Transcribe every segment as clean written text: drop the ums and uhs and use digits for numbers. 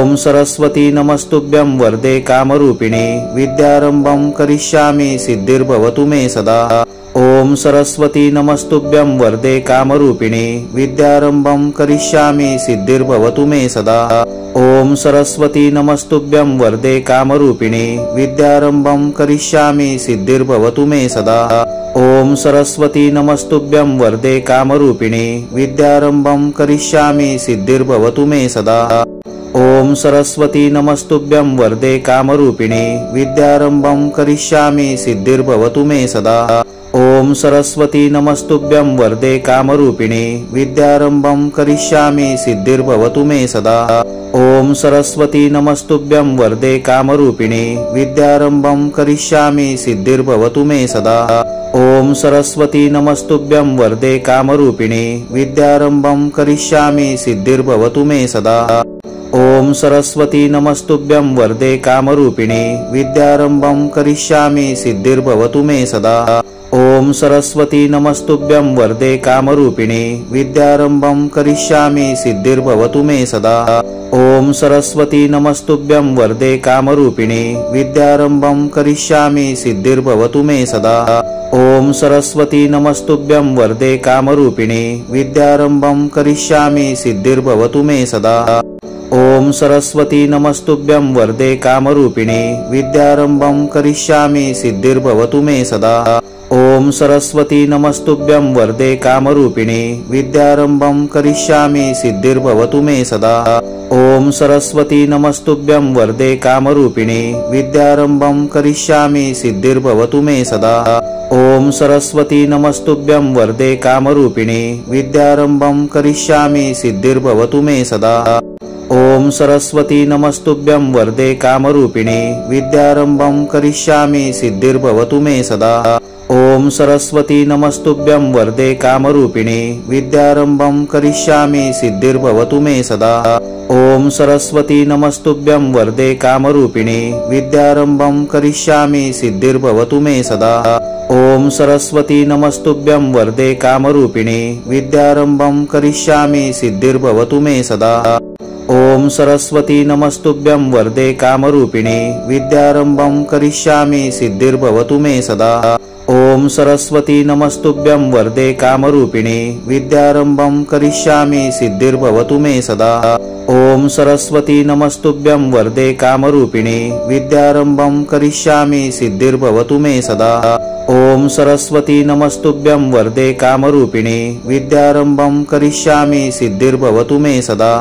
ॐ सरस्वती नमस्तुभ्यं वरदे कामरूपिणे विद्यारंभं करिष्यामि सिद्धिर्भवतु मे सदा। ॐ सरस्वती नमस्तुभ्यं वरदे कामरूपिणे विद्यारंभं करिष्यामि सिद्धिर्भवतु मे सदा। ॐ सरस्वती नमस्तुभ्यं वरदे कामरूपिणे विद्यारंभं करिष्यामि सिद्धिर्भवतु मे सदा। ॐ सरस्वती नमस्तुभ्यं वरदे कामरूपिणे विद्यारंभं करिष्यामि सिद्धिर्भवतु मे सदा। ॐ सरस्वती नमस्तुभ्यं वरदे कामरूपिणे विद्यारंभं करिष्यामि सिद्धिर्भवतु मे सदा। ॐ सरस्वती नमस्तुभ्यं वरदे कामरूपिणे विद्यारंभं करिष्यामि सिद्धिर्भवतु मे सदा। ॐ सरस्वती नमस्तुभ्यं वरदे कामरूपिणे विद्यारंभं करिष्यामि सिद्धिर्भवतु मे सदा। ॐ सरस्वती नमस्तुभ्यं वरदे कामरूपिणे विद्यारंभं करिष्यामि सिद्धिर्भवतु मे सदा। ॐ सरस्वती नमस्तुभ्यं वरदे कामरूपिणे विद्यारंभं करिष्यामि सिद्धिर्भवतु मे सदा। ॐ सरस्वती नमस्तुभ्यं वरदे कामरूपिणे विद्यारंभं करिष्यामि सिद्धिर्भवतु मे सदा। ॐ सरस्वती नमस्तुभ्यं वरदे कामरूपिणे विद्यारंभं करिष्यामि सिद्धिर्भवतु मे सदा। ॐ सरस्वती नमस्तुभ्यं वरदे कामरूपिणे विद्यारंभं करिष्यामि सिद्धिर्भवतु मे सदा। ॐ सरस्वती नमस्तुभ्यं वरदे कामरूपिणे विद्यारंभं करिष्यामि सिद्धिर्भवतु मे सदा। ॐ सरस्वती नमस्तुभ्यं वरदे कामरूपिणे विद्यारंभं करिष्यामि सिद्धिर्भवतु मे सदा। ॐ सरस्वती नमस्तुभ्यं वरदे कामरूपिणे विद्यारंभं करिष्यामि सिद्धिर्भवतु मे सदा। ॐ सरस्वती नमस्तुभ्यं वरदे कामरूपिणे विद्यारंभं करिष्यामि सिद्धिर्भवतु मे सदा। ॐ सरस्वती नमस्तुभ्यं वरदे कामरूपिणे विद्यारंभं करिष्यामि सिद्धिर्भवतु मे सदा। ॐ सरस्वती नमस्तुभ्यं वरदे कामरूपिणे विद्यारंभं करिष्यामि सिद्धिर्भवतु मे सदा। ॐ सरस्वती नमस्तुभ्यं वरदे कामरूपिणे विद्यारंभं करिष्यामि सिद्धिर्भवतु मे सदा। ॐ सरस्वती नमस्तुभ्यं वरदे कामरूपिणे विद्यारंभं करिष्यामि सिद्धिर्भवतु मे सदा। ॐ सरस्वती नमस्तुभ्यं वरदे कामरूपिणे विद्यारंभं करिष्यामि सिद्धिर्भवतु मे सदा। ॐ सरस्वती नमस्तुभ्यं वरदे कामरूपिणे विद्यारंभं करिष्यामि सिद्धिर्भवतु मे सदा। ॐ सरस्वती नमस्तुभ्यं वरदे कामरूपिणे विद्यारंभं करिष्यामि सिद्धिर्भवतु मे सदा। ॐ सरस्वती नमस्तुभ्यं वरदे कामरूपिणे विद्यारंभं करिष्यामि सिद्धिर्भवतु मे सदा। ॐ सरस्वती नमस्तुभ्यं वरदे कामरूपिणे विद्यारंभं करिष्यामि सिद्धिर्भवतु मे सदा।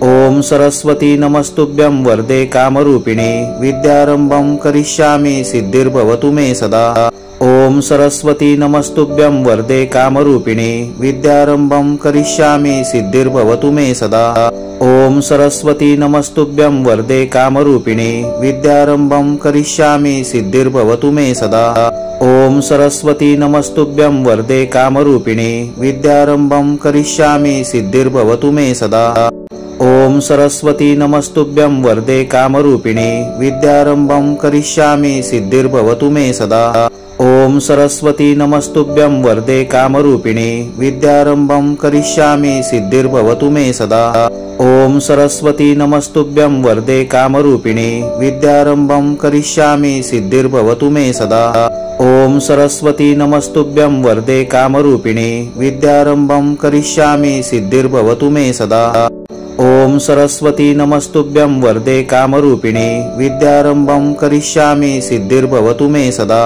ॐ सरस्वती नमस्तुभ्यं वरदे कामरूपिणे विद्यारंभं करिष्यामि सिद्धिर्भवतु मे सदा। ॐ सरस्वती नमस्तुभ्यं वरदे कामरूपिणे विद्यारंभं करिष्यामि सिद्धिर्भवतु मे सदा। ॐ सरस्वती नमस्तुभ्यं वरदे कामरूपिणे विद्यारंभं करिष्यामि सिद्धिर्भवतु मे सदा। ॐ सरस्वती नमस्तुभ्यं वरदे कामरूपिणे विद्यारंभं करिष्यामि सिद्धिर्भवतु मे सदा। ॐ सरस्वती नमस्तुभ्यं वरदे कामरूपिणे विद्यारंभं करिष्यामि सिद्धिर्भवतु मे सदा। ॐ सरस्वती नमस्तुभ्यं वरदे कामरूपिणे विद्यारंभं करिष्यामि सिद्धिर्भवतु मे सदा। ॐ सरस्वती नमस्तुभ्यं वरदे कामरूपिणे विद्यारंभं करिष्यामि सिद्धिर्भवतु मे सदा। ॐ सरस्वती नमस्तुभ्यं वरदे कामरूपिणे विद्यारंभं करिष्यामि सिद्धिर्भवतु मे सदा।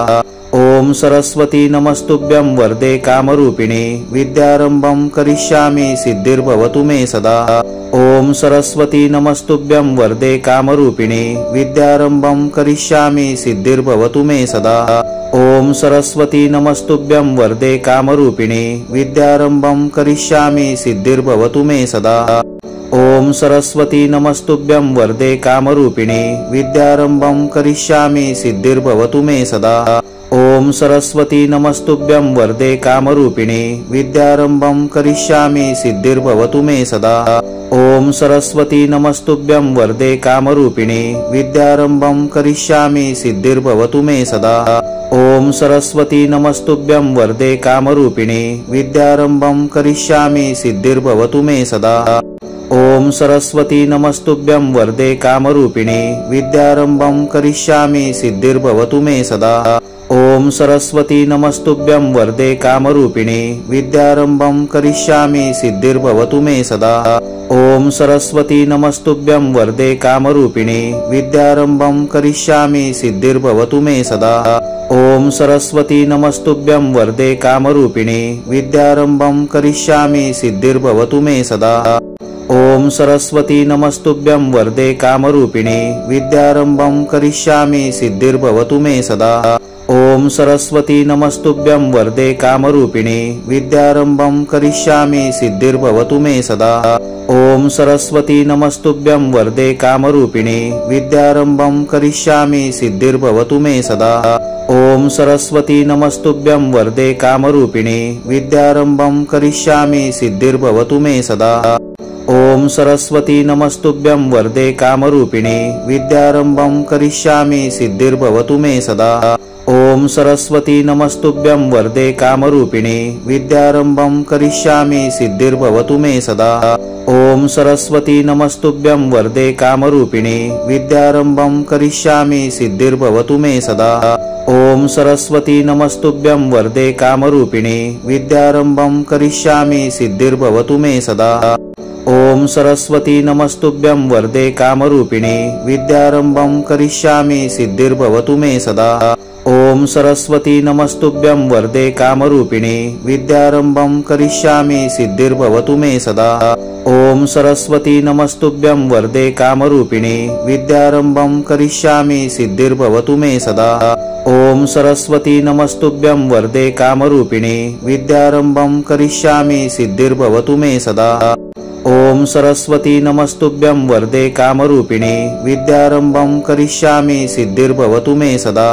ॐ सरस्वती नमस्तुभ्यं वरदे कामरूपिणे विद्यारंभं करिष्यामि सिद्धिर्भवतु मे सदा। ॐ सरस्वती नमस्तुभ्यं वरदे कामरूपिणे विद्यारंभं करिष्यामि सिद्धिर्भवतु मे सदा। ॐ सरस्वती नमस्तुभ्यं वरदे कामरूपिणे विद्यारंभं करिष्यामि सिद्धिर्भवतु मे सदा। ॐ सरस्वती नमस्तुभ्यं वरदे कामरूपिणे विद्यारंभं करिष्यामि सिद्धिर्भवतु मे सदा। ॐ सरस्वती नमस्तुभ्यं वरदे कामरूपिणे विद्यारंभं करिष्यामि सिद्धिर्भवतु मे सदा। ॐ सरस्वती नमस्तुभ्यं वरदे कामरूपिणे विद्यारंभं करिष्यामि सिद्धिर्भवतु मे सदा। ॐ सरस्वती नमस्तुभ्यं वरदे कामरूपिणे विद्यारंभं करिष्यामि सिद्धिर्भवतु मे सदा। ॐ सरस्वती नमस्तुभ्यं वरदे कामरूपिणे विद्यारम्भं करिष्यामि सिद्धिर्भवतु मे सदा। ॐ सरस्वती नमस्तुभ्यं वरदे कामरूपिणे विद्यारम्भं करिष्यामि सिद्धिर्भवतु मे सदा। ॐ सरस्वती नमस्तुभ्यं वरदे कामरूपिणे विद्यारम्भं करिष्यामि सिद्धिर्भवतु मे सदा। ॐ सरस्वती नमस्तुभ्यं वरदे कामरूपिणे विद्यारम्भं करिष्यामि सिद्धिर्भवतु मे सदा। ॐ सरस्वती नमस्तुभ्यं वरदे कामरूपिणे विद्यारम्भं करिष्यामि सिद्धिर्भवतु मे सदा। ॐ सरस्वती नमस्तुभ्यं वरदे कामरूपिणे विद्यारम्भं करिष्यामि सिद्धिर्भवतु मे सदा। ॐ सरस्वती नमस्तुभ्यं वरदे कामरूपिणे विद्यारम्भं करिष्यामि सिद्धिर्भवतु मे सदा। ॐ सरस्वती नमस्तुभ्यं वरदे कामरूपिणे विद्यारम्भं करिष्यामि सिद्धिर्भवतु मे सदा। ॐ सरस्वती नमस्तुभ्यं वरदे कामरूपिणे विद्यारम्भं करिष्यामि सिद्धिर्भवतु मे सदा। ॐ सरस्वती नमस्तुभ्यं वरदे कामरूपिणे विद्यारम्भं करिष्यामि सिद्धिर्भवतु मे सदा। ॐ सरस्वती नमस्तुभ्यं वरदे कामरूपिणे विद्यारम्भं करिष्यामि सिद्धिर्भवतु मे सदा। ॐ सरस्वती नमस्तुभ्यं वरदे कामरूपिणे विद्यारम्भं करिष्यामि सिद्धिर्भवतु मे सदा। ॐ सरस्वती नमस्तुभ्यं वरदे कामरूपिणे विद्यारम्भं करिष्यामि सिद्धिर्भवतु मे सदा। ॐ सरस्वती नमस्तुभ्यं वरदे कामरूपिणे विद्यारम्भं करिष्यामि सिद्धिर्भवतु मे सदा। ॐ सरस्वती नमस्तुभ्यं वरदे कामरूपिणे विद्यारम्भं करिष्यामि सिद्धिर्भवतु मे सदा। ॐ सरस्वती नमस्तुभ्यं वरदे कामरूपिणे विद्यारम्भं करिष्यामि सिद्धिर्भवतु मे सदा। ॐ सरस्वती नमस्तुभ्यं वरदे कामरूपिणे विद्यारम्भं करिष्यामि सिद्धिर्भवतु मे सदा।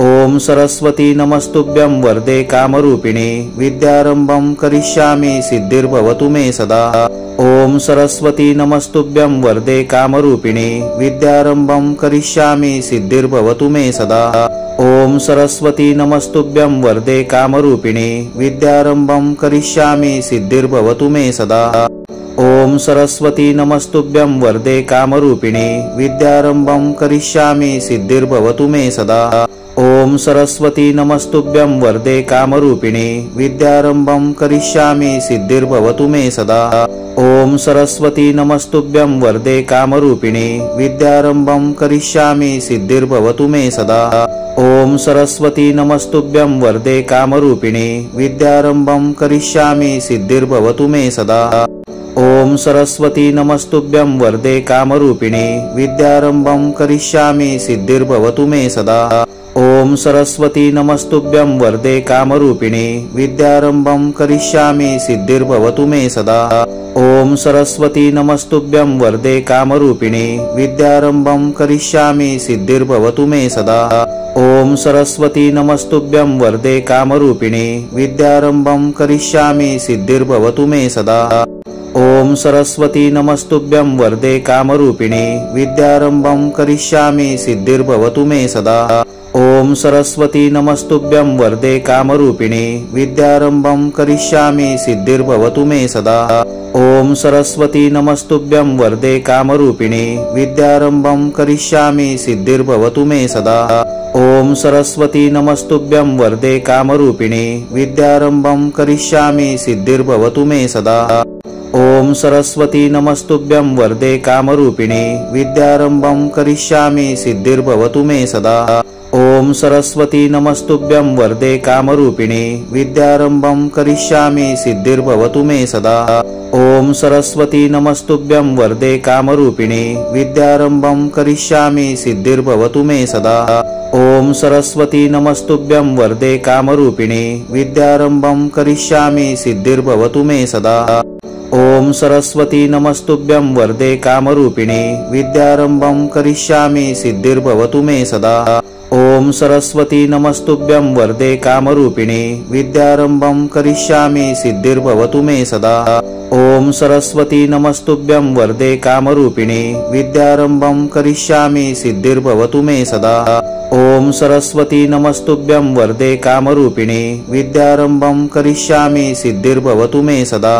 ॐ सरस्वती नमस्तुभ्यं वरदे कामरूपिणे विद्यारम्भं करिष्यामि सिद्धिर्भवतु मे सदा। ॐ सरस्वती नमस्तुभ्यं वरदे कामरूपिणे विद्यारम्भं करिष्यामि सिद्धिर्भवतु मे सदा। ॐ सरस्वती नमस्तुभ्यं वरदे कामरूपिणे विद्यारम्भं करिष्यामि सिद्धिर्भवतु मे सदा। ॐ सरस्वती नमस्तुभ्यं वरदे कामरूपिणे विद्यारम्भं करिष्यामि सिद्धिर्भवतु मे सदा। ॐ सरस्वती नमस्तुभ्यं वरदे कामरूपिणे विद्यारम्भं करिष्यामि सिद्धिर्भवतु मे सदा। ॐ सरस्वती नमस्तुभ्यं वरदे कामरूपिणे विद्यारम्भं करिष्यामि सिद्धिर्भवतु मे सदा। ॐ सरस्वती नमस्तुभ्यं वरदे कामरूपिणे विद्यारम्भं करिष्यामि सिद्धिर्भवतु मे सदा। ॐ सरस्वती नमस्तुभ्यं वरदे कामरूपिणे विद्यारम्भं करिष्यामि सिद्धिर्भवतु मे सदा। ॐ सरस्वती नमस्तुभ्यं वरदे कामरूपिणे विद्यारम्भं करिष्यामि सिद्धिर्भवतु मे सदा। ॐ सरस्वती नमस्तुभ्यं वरदे कामरूपिणे विद्यारम्भं करिष्यामि सिद्धिर्भवतु मे सदा। ॐ सरस्वती नमस्तुभ्यं वरदे कामरूपिणे विद्यारम्भं करिष्यामि सिद्धिर्भवतु मे सदा। ॐ सरस्वती नमस्तुभ्यं वरदे कामरूपिणे विद्यारम्भं करिष्यामि सिद्धिर्भवतु मे सदा। ॐ सरस्वती नमस्तुभ्यं वरदे कामरूपिणे विद्यारम्भं करिष्यामि सिद्धिर्भवतु मे सदा। ॐ सरस्वती नमस्तुभ्यं वरदे कामरूपिणे विद्यारम्भं करिष्यामि सिद्धिर्भवतु मे सदा। ॐ सरस्वती नमस्तुभ्यं वरदे कामरूपिणे विद्यारम्भं करिष्यामि सिद्धिर्भवतु मे सदा। ॐ सरस्वती नमस्तुभ्यं वरदे कामरूपिणे विद्यारम्भं करिष्यामि सिद्धिर्भवतु मे सदा। ॐ सरस्वती नमस्तुभ्यं वरदे कामरूपिणे विद्यारम्भं करिष्यामि सिद्धिर्भवतु मे सदा। ॐ सरस्वती नमस्तुभ्यं वरदे कामरूपिणे विद्यारम्भं करिष्यामि सिद्धिर्भवतु मे सदा। ॐ सरस्वती नमस्तुभ्यं वरदे कामरूपिणे विद्यारम्भं करिष्यामि सिद्धिर्भवतु मे सदा। ॐ सरस्वती नमस्तुभ्यं वरदे कामरूपिणे विद्यारम्भं करिष्यामि सिद्धिर्भवतु मे सदा। ॐ सरस्वती नमस्तुभ्यं वरदे कामरूपिणे विद्यारम्भं करिष्यामि सिद्धिर्भवतु मे सदा। ॐ सरस्वती नमस्तुभ्यं वरदे कामरूपिणे विद्यारम्भं करिष्यामि सिद्धिर्भवतु मे सदा। ॐ सरस्वती नमस्तुभ्यं वरदे कामरूपिणे विद्यारम्भं करिष्यामि सिद्धिर्भवतु मे सदा।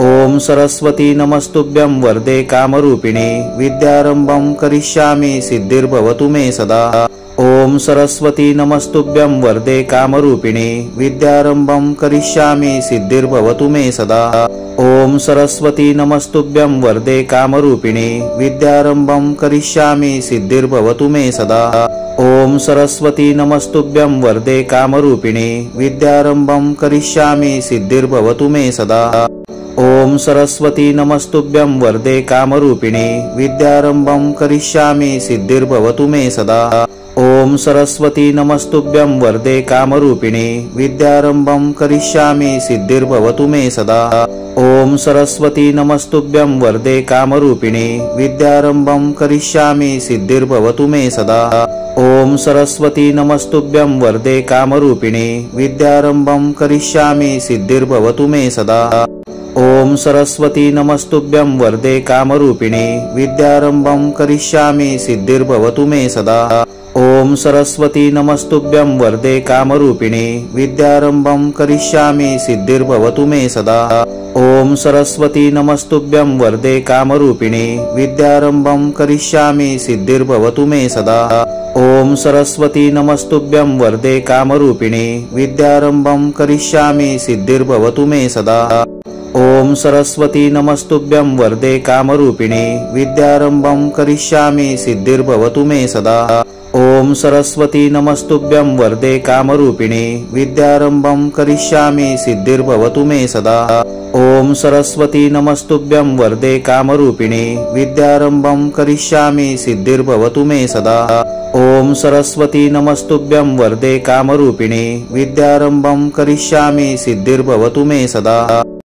ॐ सरस्वती नमस्तुभ्यं वरदे कामरूपिणे विद्यारम्भं करिष्यामि सिद्धिर्भवतु मे सदा। ॐ सरस्वती नमस्तुभ्यं वरदे कामरूपिणे विद्यारम्भं करिष्यामि सिद्धिर्भवतु मे सदा। ॐ सरस्वती नमस्तुभ्यं वरदे कामरूपिणे विद्यारम्भं करिष्यामि सिद्धिर्भवतु मे सदा। ॐ सरस्वती नमस्तुभ्यं वरदे कामरूपिणे विद्यारम्भं करिष्यामि सिद्धिर्भवतु मे सदा। ॐ सरस्वती नमस्तुभ्यं वरदे कामरूपिणे विद्यारम्भं करिष्यामि सिद्धिर्भवतु मे सदा। ॐ सरस्वती नमस्तुभ्यं वरदे कामरूपिणे विद्यारम्भं करिष्यामि सिद्धिर्भवतु मे सदा। ॐ सरस्वती नमस्तुभ्यं वरदे कामरूपिणे विद्यारम्भं करिष्यामि सिद्धिर्भवतु मे सदा। ॐ सरस्वती नमस्तुभ्यं वरदे कामरूपिणे विद्यारम्भं करिष्यामि सिद्धिर्भवतु मे सदा। ॐ सरस्वती नमस्तुभ्यं वरदे कामरूपिणे विद्यारम्भं करिष्यामि सिद्धिर्भवतु मे सदा। ॐ सरस्वती नमस्तुभ्यं वरदे कामरूपिणे विद्यारम्भं करिष्यामि सिद्धिर्भवतु मे सदा। ॐ सरस्वती नमस्तुभ्यं वरदे कामरूपिणे विद्यारम्भं करिष्यामि सिद्धिर्भवतु मे सदा। ॐ सरस्वती नमस्तुभ्यं वरदे कामरूपिणे विद्यारम्भं करिष्यामि सिद्धिर्भवतु मे सदा। ॐ सरस्वती नमस्तुभ्यं वरदे कामरूपिणे विद्यारम्भं करिष्यामि सिद्धिर्भवतु मे सदा। ॐ सरस्वती नमस्तुभ्यं वरदे कामरूपिणे विद्यारम्भं करिष्यामि सिद्धिर्भवतु मे सदा। ॐ सरस्वती नमस्तुभ्यं वरदे कामरूपिणे विद्यारम्भं करिष्यामि सिद्धिर्भवतु मे सदा। ॐ सरस्वती नमस्तुभ्यं वरदे कामरूपिणे विद्यारम्भं करिष्यामि सिद्धिर्भवतु मे सदा।